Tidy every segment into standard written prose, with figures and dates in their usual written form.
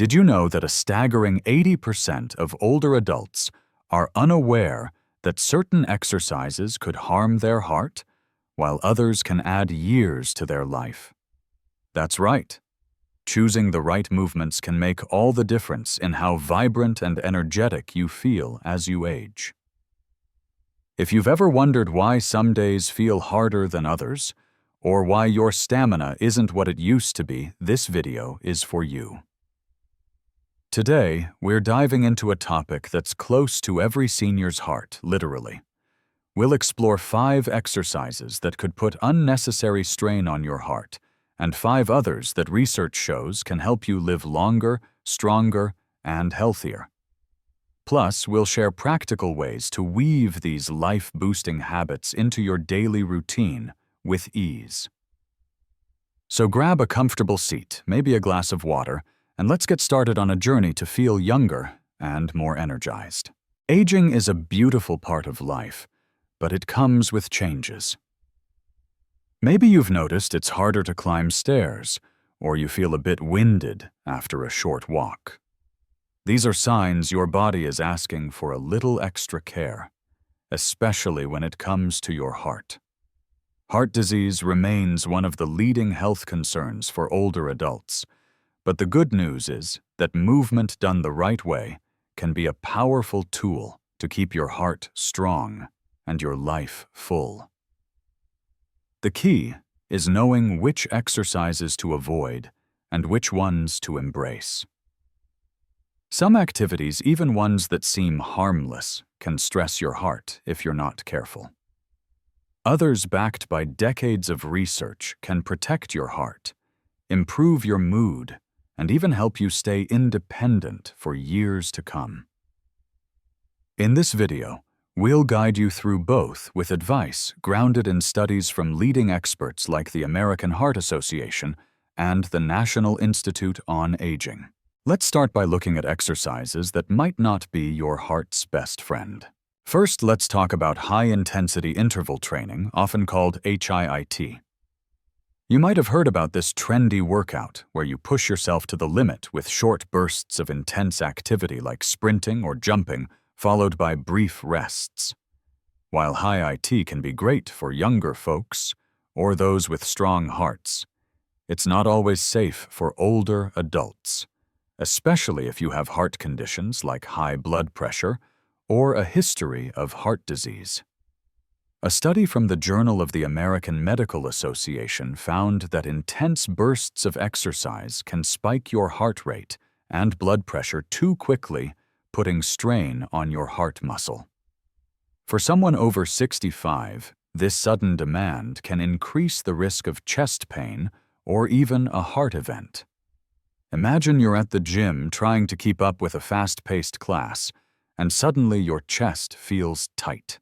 Did you know that a staggering 80% of older adults are unaware that certain exercises could harm their heart, while others can add years to their life? That's right. Choosing the right movements can make all the difference in how vibrant and energetic you feel as you age. If you've ever wondered why some days feel harder than others, or why your stamina isn't what it used to be, this video is for you. Today, we're diving into a topic that's close to every senior's heart, literally. We'll explore 5 exercises that could put unnecessary strain on your heart, and 5 others that research shows can help you live longer, stronger, and healthier. Plus, we'll share practical ways to weave these life-boosting habits into your daily routine with ease. So grab a comfortable seat, maybe a glass of water, and let's get started on a journey to feel younger and more energized. Aging is a beautiful part of life, but it comes with changes. Maybe you've noticed it's harder to climb stairs, or you feel a bit winded after a short walk. These are signs your body is asking for a little extra care, especially when it comes to your heart. Heart disease remains one of the leading health concerns for older adults, but the good news is that movement done the right way can be a powerful tool to keep your heart strong and your life full. The key is knowing which exercises to avoid and which ones to embrace. Some activities, even ones that seem harmless, can stress your heart if you're not careful. Others, backed by decades of research, can protect your heart, improve your mood, and even help you stay independent for years to come. In this video, we'll guide you through both with advice grounded in studies from leading experts like the American Heart Association and the National Institute on Aging. Let's start by looking at exercises that might not be your heart's best friend. First, let's talk about high-intensity interval training, often called HIIT. You might have heard about this trendy workout where you push yourself to the limit with short bursts of intense activity like sprinting or jumping, followed by brief rests. While HIIT can be great for younger folks or those with strong hearts, it's not always safe for older adults, especially if you have heart conditions like high blood pressure or a history of heart disease. A study from the Journal of the American Medical Association found that intense bursts of exercise can spike your heart rate and blood pressure too quickly, putting strain on your heart muscle. For someone over 65, this sudden demand can increase the risk of chest pain or even a heart event. Imagine you're at the gym trying to keep up with a fast-paced class, and suddenly your chest feels tight.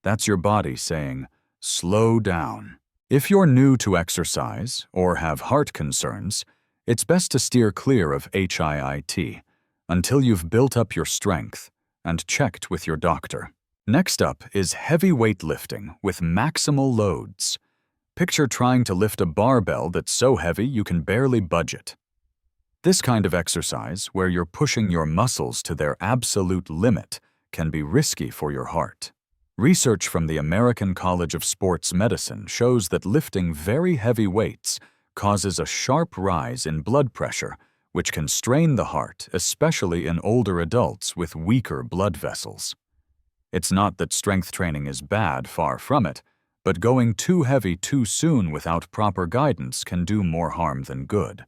That's your body saying, slow down. If you're new to exercise or have heart concerns, it's best to steer clear of HIIT until you've built up your strength and checked with your doctor. Next up is heavy weightlifting with maximal loads. Picture trying to lift a barbell that's so heavy you can barely budge it. This kind of exercise, where you're pushing your muscles to their absolute limit, can be risky for your heart. Research from the American College of Sports Medicine shows that lifting very heavy weights causes a sharp rise in blood pressure, which can strain the heart, especially in older adults with weaker blood vessels. It's not that strength training is bad, far from it, but going too heavy too soon without proper guidance can do more harm than good.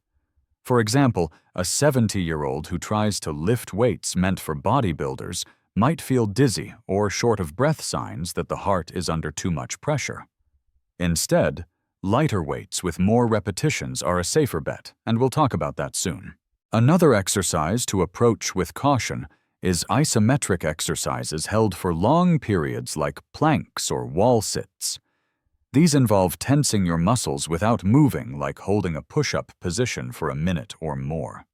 For example, a 70-year-old who tries to lift weights meant for bodybuilders might feel dizzy or short of breath, signs that the heart is under too much pressure. Instead, lighter weights with more repetitions are a safer bet, and we'll talk about that soon. Another exercise to approach with caution is isometric exercises held for long periods like planks or wall sits. These involve tensing your muscles without moving, like holding a push-up position for a minute or more.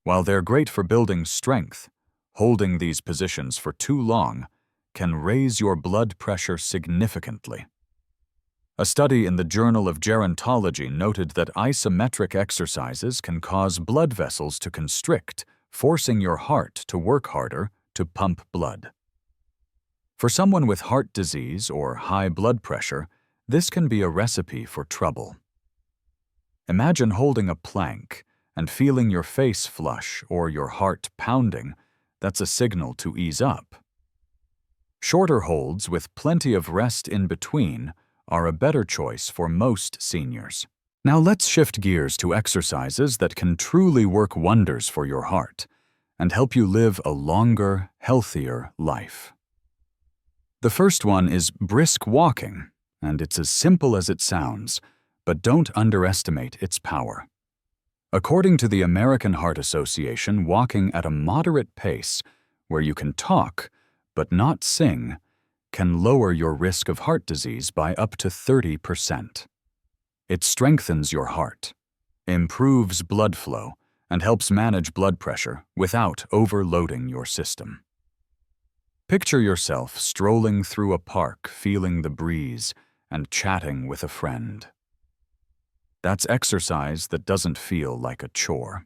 While they're great for building strength, holding these positions for too long can raise your blood pressure significantly. A study in the Journal of Gerontology noted that isometric exercises can cause blood vessels to constrict, forcing your heart to work harder to pump blood. For someone with heart disease or high blood pressure, this can be a recipe for trouble. Imagine holding a plank and feeling your face flush or your heart pounding. That's a signal to ease up. Shorter holds with plenty of rest in between are a better choice for most seniors. Now let's shift gears to exercises that can truly work wonders for your heart and help you live a longer, healthier life. The first one is brisk walking, and it's as simple as it sounds, but don't underestimate its power. According to the American Heart Association, walking at a moderate pace, where you can talk but not sing, can lower your risk of heart disease by up to 30%. It strengthens your heart, improves blood flow, and helps manage blood pressure without overloading your system. Picture yourself strolling through a park, feeling the breeze, and chatting with a friend. That's exercise that doesn't feel like a chore.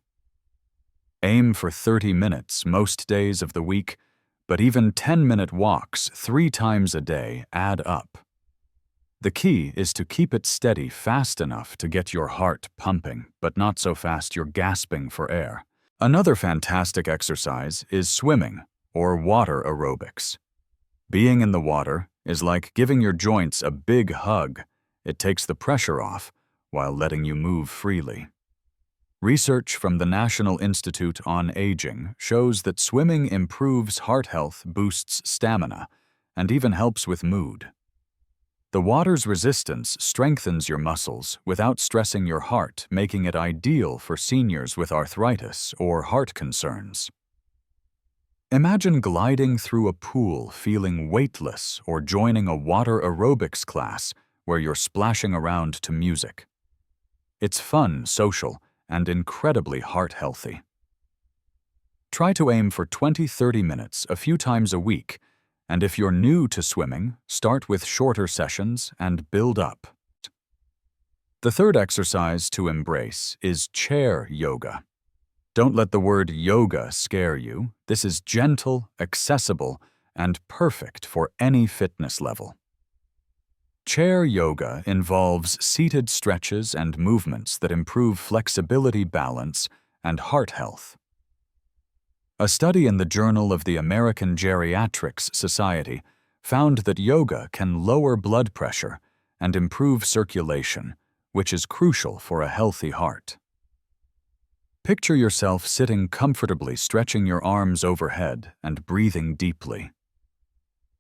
Aim for 30 minutes most days of the week, but even 10-minute walks 3 times a day add up. The key is to keep it steady fast enough to get your heart pumping, but not so fast you're gasping for air. Another fantastic exercise is swimming, or water aerobics. Being in the water is like giving your joints a big hug. It takes the pressure off while letting you move freely. Research from the National Institute on Aging shows that swimming improves heart health, boosts stamina, and even helps with mood. The water's resistance strengthens your muscles without stressing your heart, making it ideal for seniors with arthritis or heart concerns. Imagine gliding through a pool feeling weightless or joining a water aerobics class where you're splashing around to music. It's fun, social, and incredibly heart-healthy. Try to aim for 20-30 minutes a few times a week, and if you're new to swimming, start with shorter sessions and build up. The third exercise to embrace is chair yoga. Don't let the word yoga scare you. This is gentle, accessible, and perfect for any fitness level. Chair yoga involves seated stretches and movements that improve flexibility, balance, and heart health. A study in the Journal of the American Geriatrics Society found that yoga can lower blood pressure and improve circulation, which is crucial for a healthy heart. Picture yourself sitting comfortably, stretching your arms overhead and breathing deeply.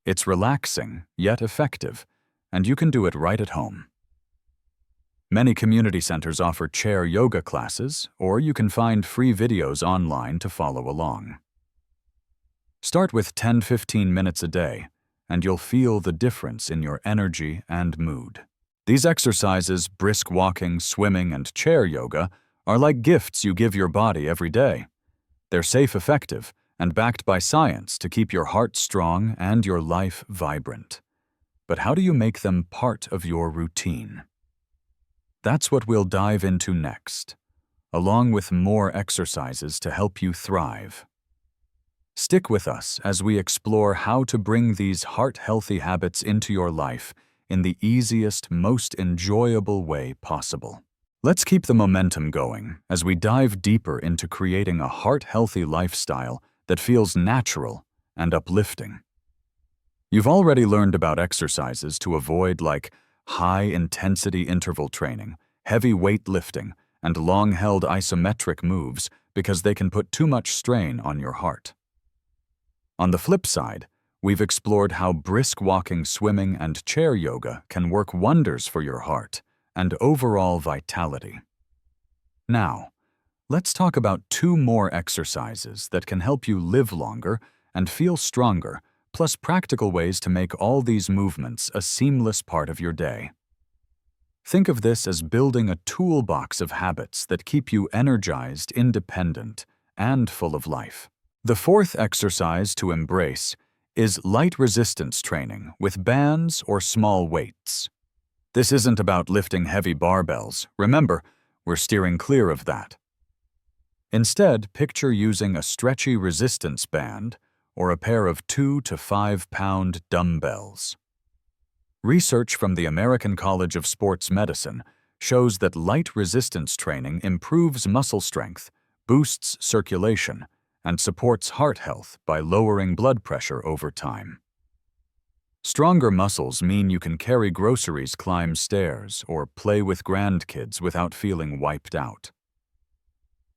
It's relaxing, yet effective, and you can do it right at home. Many community centers offer chair yoga classes, or you can find free videos online to follow along. Start with 10-15 minutes a day, and you'll feel the difference in your energy and mood. These exercises, brisk walking, swimming, and chair yoga, are like gifts you give your body every day. They're safe, effective, and backed by science to keep your heart strong and your life vibrant. But how do you make them part of your routine? That's what we'll dive into next, along with more exercises to help you thrive. Stick with us as we explore how to bring these heart-healthy habits into your life in the easiest, most enjoyable way possible. Let's keep the momentum going as we dive deeper into creating a heart-healthy lifestyle that feels natural and uplifting. You've already learned about exercises to avoid, like high-intensity interval training, heavy weightlifting, and long-held isometric moves because they can put too much strain on your heart. On the flip side, we've explored how brisk walking, swimming, and chair yoga can work wonders for your heart and overall vitality. Now, let's talk about 2 more exercises that can help you live longer and feel stronger, plus practical ways to make all these movements a seamless part of your day. Think of this as building a toolbox of habits that keep you energized, independent, and full of life. The fourth exercise to embrace is light resistance training with bands or small weights. This isn't about lifting heavy barbells. Remember, we're steering clear of that. Instead, picture using a stretchy resistance band or a pair of 2 to 5 pound dumbbells. Research from the American College of Sports Medicine shows that light resistance training improves muscle strength, boosts circulation, and supports heart health by lowering blood pressure over time. Stronger muscles mean you can carry groceries, climb stairs, or play with grandkids without feeling wiped out.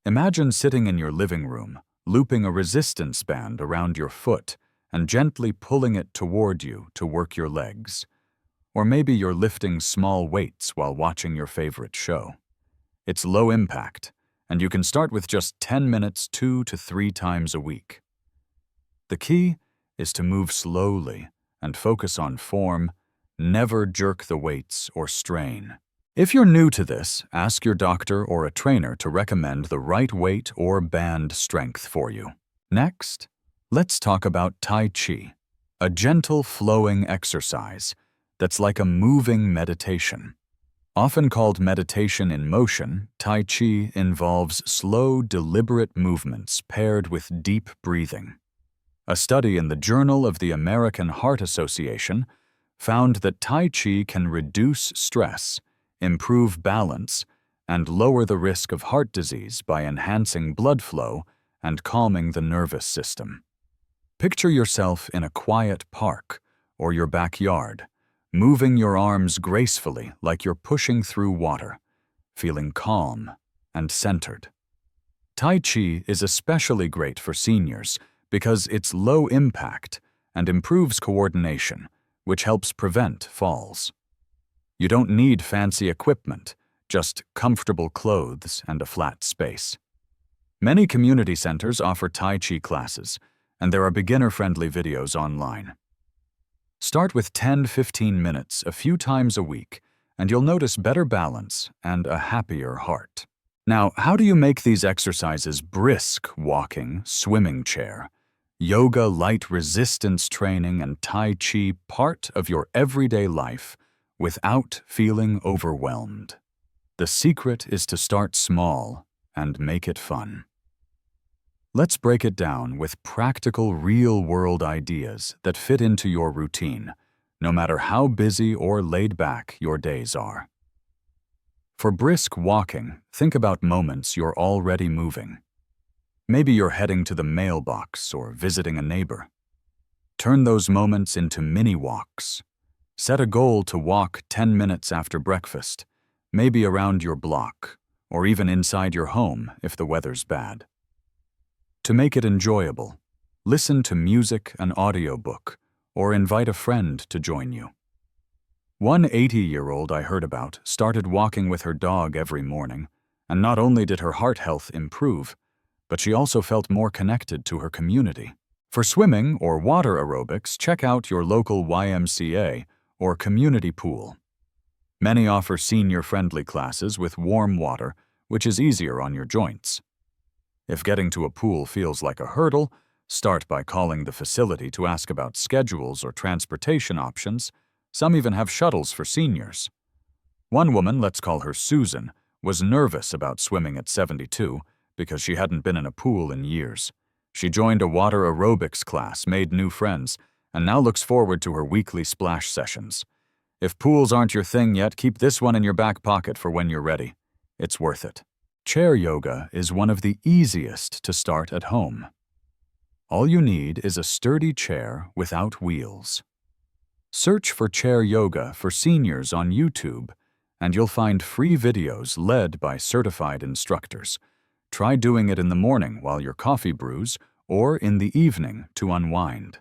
Imagine sitting in your living room, looping a resistance band around your foot and gently pulling it toward you to work your legs. Or maybe you're lifting small weights while watching your favorite show. It's low impact, and you can start with just 10 minutes 2 to 3 times a week. The key is to move slowly and focus on form, never jerk the weights or strain. If you're new to this, ask your doctor or a trainer to recommend the right weight or band strength for you. Next, let's talk about Tai Chi, a gentle flowing exercise that's like a moving meditation. Often called meditation in motion, Tai Chi involves slow, deliberate movements paired with deep breathing. A study in the Journal of the American Heart Association found that Tai Chi can reduce stress, improve balance, and lower the risk of heart disease by enhancing blood flow and calming the nervous system. Picture yourself in a quiet park or your backyard, moving your arms gracefully like you're pushing through water, feeling calm and centered. Tai Chi is especially great for seniors because it's low impact and improves coordination, which helps prevent falls. You don't need fancy equipment, just comfortable clothes and a flat space. Many community centers offer Tai Chi classes, and there are beginner-friendly videos online. Start with 10-15 minutes a few times a week, and you'll notice better balance and a happier heart. Now, how do you make these exercises brisk walking, swimming chair, yoga, light resistance training, and Tai Chi part of your everyday life without feeling overwhelmed? The secret is to start small and make it fun. Let's break it down with practical, real-world ideas that fit into your routine, no matter how busy or laid back your days are. For brisk walking, think about moments you're already moving. Maybe you're heading to the mailbox or visiting a neighbor. Turn those moments into mini walks. Set a goal to walk 10 minutes after breakfast, maybe around your block, or even inside your home if the weather's bad. To make it enjoyable, listen to music, an audiobook, or invite a friend to join you. One 80-year-old I heard about started walking with her dog every morning, and not only did her heart health improve, but she also felt more connected to her community. For swimming or water aerobics, check out your local YMCA or community pool. Many offer senior-friendly classes with warm water, which is easier on your joints. If getting to a pool feels like a hurdle, start by calling the facility to ask about schedules or transportation options. Some even have shuttles for seniors. One woman, let's call her Susan, was nervous about swimming at 72 because she hadn't been in a pool in years. She joined a water aerobics class, made new friends, and now looks forward to her weekly splash sessions. If pools aren't your thing yet, keep this one in your back pocket for when you're ready. It's worth it. Chair yoga is one of the easiest to start at home. All you need is a sturdy chair without wheels. Search for chair yoga for seniors on YouTube, and you'll find free videos led by certified instructors. Try doing it in the morning while your coffee brews or in the evening to unwind.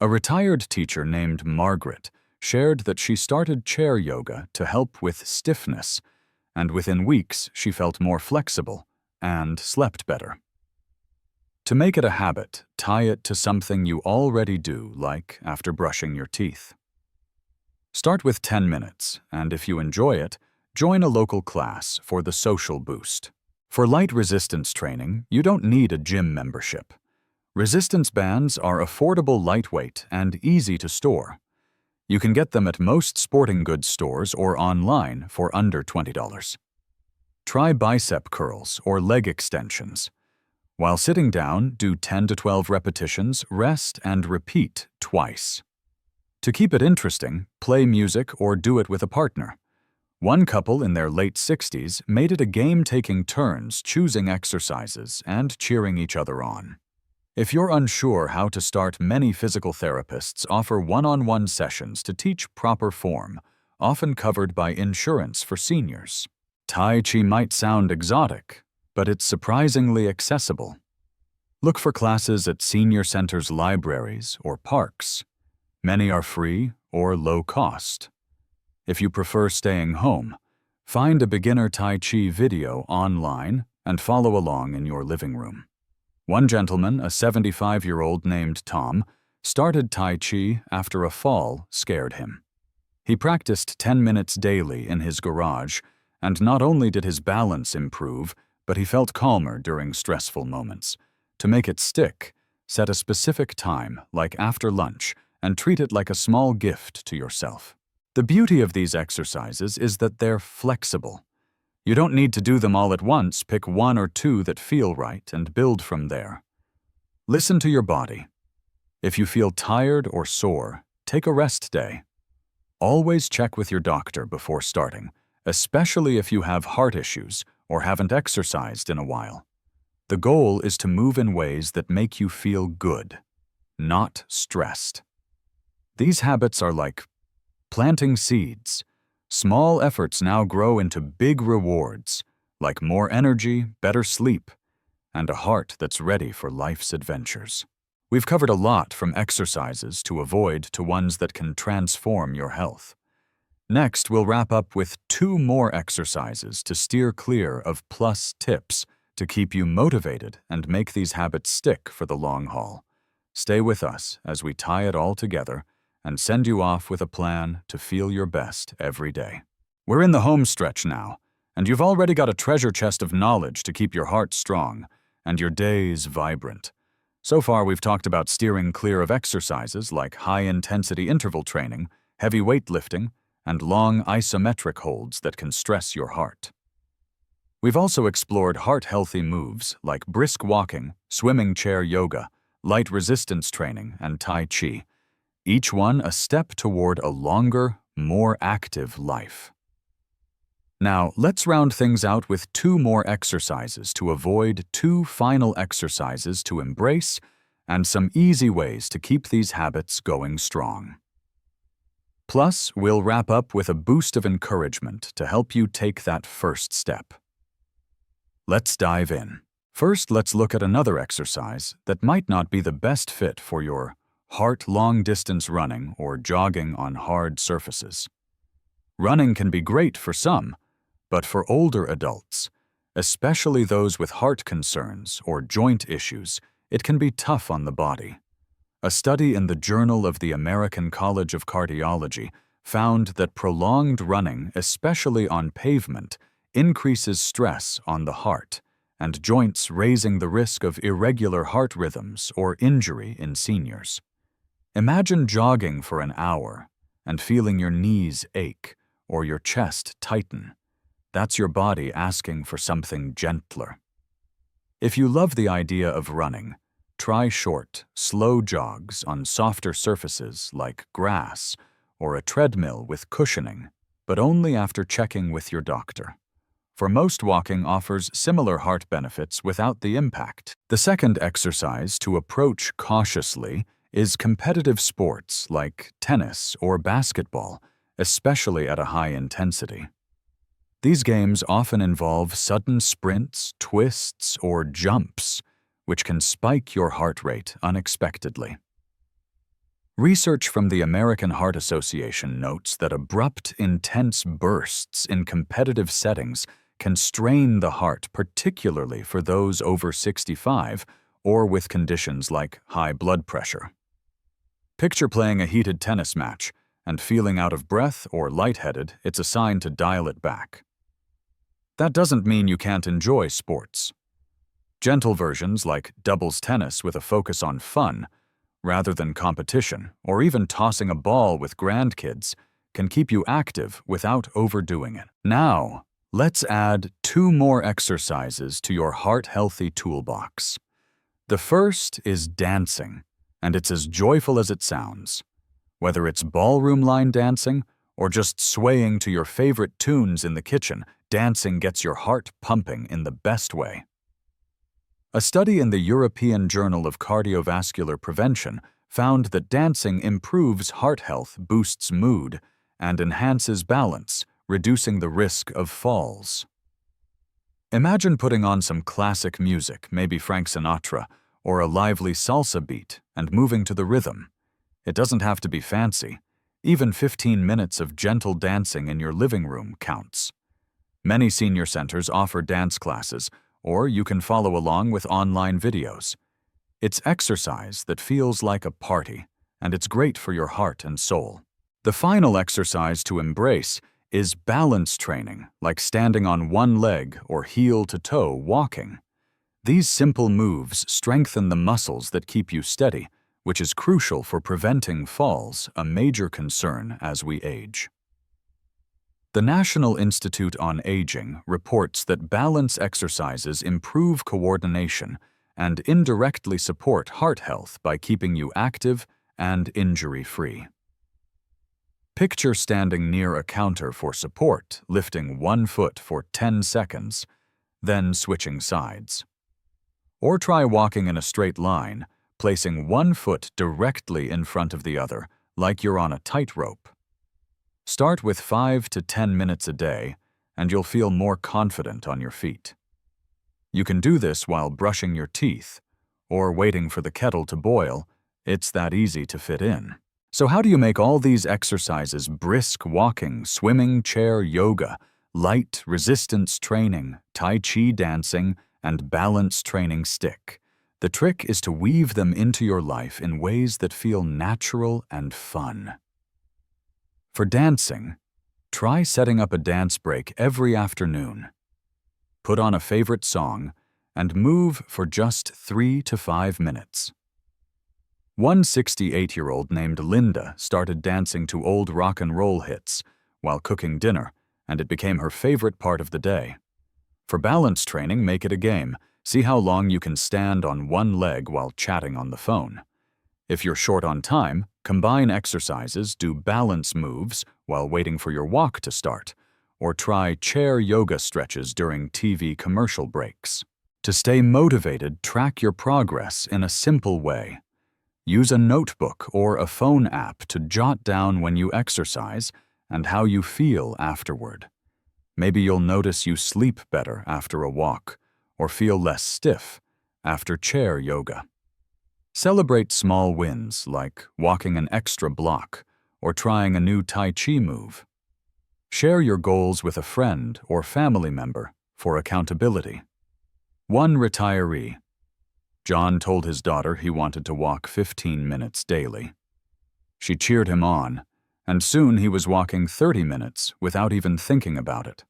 A retired teacher named Margaret shared that she started chair yoga to help with stiffness, and within weeks she felt more flexible and slept better. To make it a habit, tie it to something you already do, like after brushing your teeth. Start with 10 minutes, and if you enjoy it, join a local class for the social boost. For light resistance training, you don't need a gym membership. Resistance bands are affordable, lightweight, and easy to store. You can get them at most sporting goods stores or online for under $20. Try bicep curls or leg extensions. While sitting down, do 10 to 12 repetitions, rest, and repeat twice. To keep it interesting, play music or do it with a partner. One couple in their late 60s made it a game taking turns choosing exercises and cheering each other on. If you're unsure how to start, many physical therapists offer one-on-one sessions to teach proper form, often covered by insurance for seniors. Tai Chi might sound exotic, but it's surprisingly accessible. Look for classes at senior centers, libraries, or parks. Many are free or low cost. If you prefer staying home, find a beginner Tai Chi video online and follow along in your living room. One gentleman, a 75-year-old named Tom, started Tai Chi after a fall scared him. He practiced 10 minutes daily in his garage, and not only did his balance improve, but he felt calmer during stressful moments. To make it stick, set a specific time, like after lunch, and treat it like a small gift to yourself. The beauty of these exercises is that they're flexible. You don't need to do them all at once. Pick one or two that feel right and build from there. Listen to your body. If you feel tired or sore, take a rest day. Always check with your doctor before starting, especially if you have heart issues or haven't exercised in a while. The goal is to move in ways that make you feel good, not stressed. These habits are like planting seeds. Small efforts now grow into big rewards, like more energy, better sleep, and a heart that's ready for life's adventures. We've covered a lot, from exercises to avoid to ones that can transform your health. Next, we'll wrap up with 2 more exercises to steer clear of plus tips to keep you motivated and make these habits stick for the long haul. Stay with us as we tie it all together and send you off with a plan to feel your best every day. We're in the home stretch now, and you've already got a treasure chest of knowledge to keep your heart strong and your days vibrant. So far, we've talked about steering clear of exercises like high-intensity interval training, heavy weightlifting, and long isometric holds that can stress your heart. We've also explored heart-healthy moves like brisk walking, swimming chair yoga, light resistance training, and Tai Chi. Each one a step toward a longer, more active life. Now, let's round things out with 2 more exercises to avoid, 2 final exercises to embrace, and some easy ways to keep these habits going strong. Plus, we'll wrap up with a boost of encouragement to help you take that first step. Let's dive in. First, let's look at another exercise that might not be the best fit for your heart: long-distance running or jogging on hard surfaces. Running can be great for some, but for older adults, especially those with heart concerns or joint issues, it can be tough on the body. A study in the Journal of the American College of Cardiology found that prolonged running, especially on pavement, increases stress on the heart and joints, raising the risk of irregular heart rhythms or injury in seniors. Imagine jogging for an hour and feeling your knees ache or your chest tighten. That's your body asking for something gentler. If you love the idea of running, try short, slow jogs on softer surfaces like grass or a treadmill with cushioning, but only after checking with your doctor. For most, walking offers similar heart benefits without the impact. The second exercise to approach cautiously is competitive sports like tennis or basketball, especially at a high intensity. These games often involve sudden sprints, twists, or jumps, which can spike your heart rate unexpectedly. Research from the American Heart Association notes that abrupt, intense bursts in competitive settings can strain the heart, particularly for those over 65 or with conditions like high blood pressure. Picture playing a heated tennis match and feeling out of breath or lightheaded. It's a sign to dial it back. That doesn't mean you can't enjoy sports. Gentle versions like doubles tennis with a focus on fun, rather than competition, or even tossing a ball with grandkids, can keep you active without overdoing it. Now, let's add 2 more exercises to your heart-healthy toolbox. The first is dancing, and it's as joyful as it sounds. Whether it's ballroom line dancing or just swaying to your favorite tunes in the kitchen, dancing gets your heart pumping in the best way. A study in the European Journal of Cardiovascular Prevention found that dancing improves heart health, boosts mood, and enhances balance, reducing the risk of falls. Imagine putting on some classic music, maybe Frank Sinatra, or a lively salsa beat, and moving to the rhythm. It doesn't have to be fancy. Even 15 minutes of gentle dancing in your living room counts. Many senior centers offer dance classes, or you can follow along with online videos. It's exercise that feels like a party, and it's great for your heart and soul. The final exercise to embrace is balance training, like standing on one leg or heel-to-toe walking. These simple moves strengthen the muscles that keep you steady, which is crucial for preventing falls, a major concern as we age. The National Institute on Aging reports that balance exercises improve coordination and indirectly support heart health by keeping you active and injury-free. Picture standing near a counter for support, lifting one foot for 10 seconds, then switching sides. Or try walking in a straight line, placing one foot directly in front of the other, like you're on a tightrope. Start with 5 to 10 minutes a day, and you'll feel more confident on your feet. You can do this while brushing your teeth, or waiting for the kettle to boil. It's that easy to fit in. So how do you make all these exercises brisk walking, swimming, chair yoga, light resistance training, Tai Chi dancing, and balance training stick? The trick is to weave them into your life in ways that feel natural and fun. For dancing, try setting up a dance break every afternoon. Put on a favorite song and move for just 3 to 5 minutes. One 68-year-old named Linda started dancing to old rock and roll hits while cooking dinner, and it became her favorite part of the day. For balance training, make it a game. See how long you can stand on one leg while chatting on the phone. If you're short on time, combine exercises, do balance moves while waiting for your walk to start, or try chair yoga stretches during TV commercial breaks. To stay motivated, track your progress in a simple way. Use a notebook or a phone app to jot down when you exercise and how you feel afterward. Maybe you'll notice you sleep better after a walk, or feel less stiff after chair yoga. Celebrate small wins like walking an extra block or trying a new Tai Chi move. Share your goals with a friend or family member for accountability. One retiree, John, told his daughter he wanted to walk 15 minutes daily. She cheered him on, and soon he was walking 30 minutes without even thinking about it.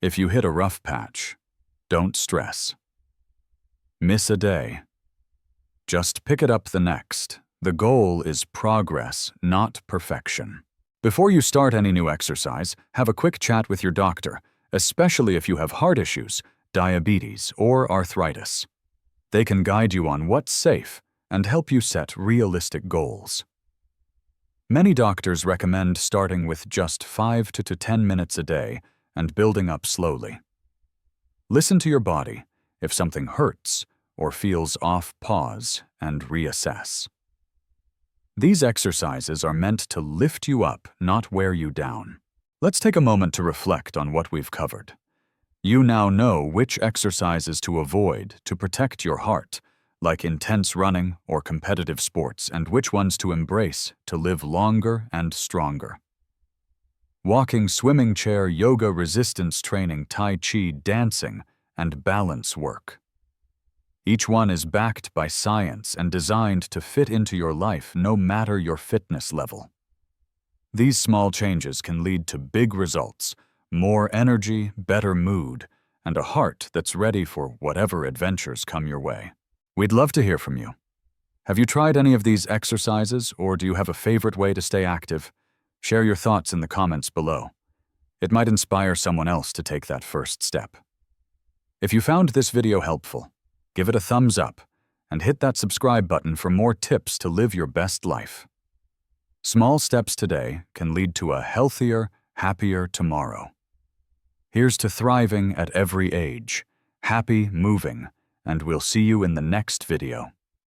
If you hit a rough patch, don't stress. Miss a day. Just pick it up the next. The goal is progress, not perfection. Before you start any new exercise, have a quick chat with your doctor, especially if you have heart issues, diabetes, or arthritis. They can guide you on what's safe and help you set realistic goals. Many doctors recommend starting with just 5 to 10 minutes a day and building up slowly. Listen to your body. If something hurts or feels off, pause and reassess. These exercises are meant to lift you up, not wear you down. Let's take a moment to reflect on what we've covered. You now know which exercises to avoid to protect your heart, like intense running or competitive sports, and which ones to embrace to live longer and stronger. Walking, swimming, chair, yoga, resistance training, Tai Chi, dancing, and balance work. Each one is backed by science and designed to fit into your life no matter your fitness level. These small changes can lead to big results, more energy, better mood, and a heart that's ready for whatever adventures come your way. We'd love to hear from you. Have you tried any of these exercises, or do you have a favorite way to stay active? Share your thoughts in the comments below. It might inspire someone else to take that first step. If you found this video helpful, give it a thumbs up and hit that subscribe button for more tips to live your best life. Small steps today can lead to a healthier, happier tomorrow. Here's to thriving at every age, happy moving, and we'll see you in the next video.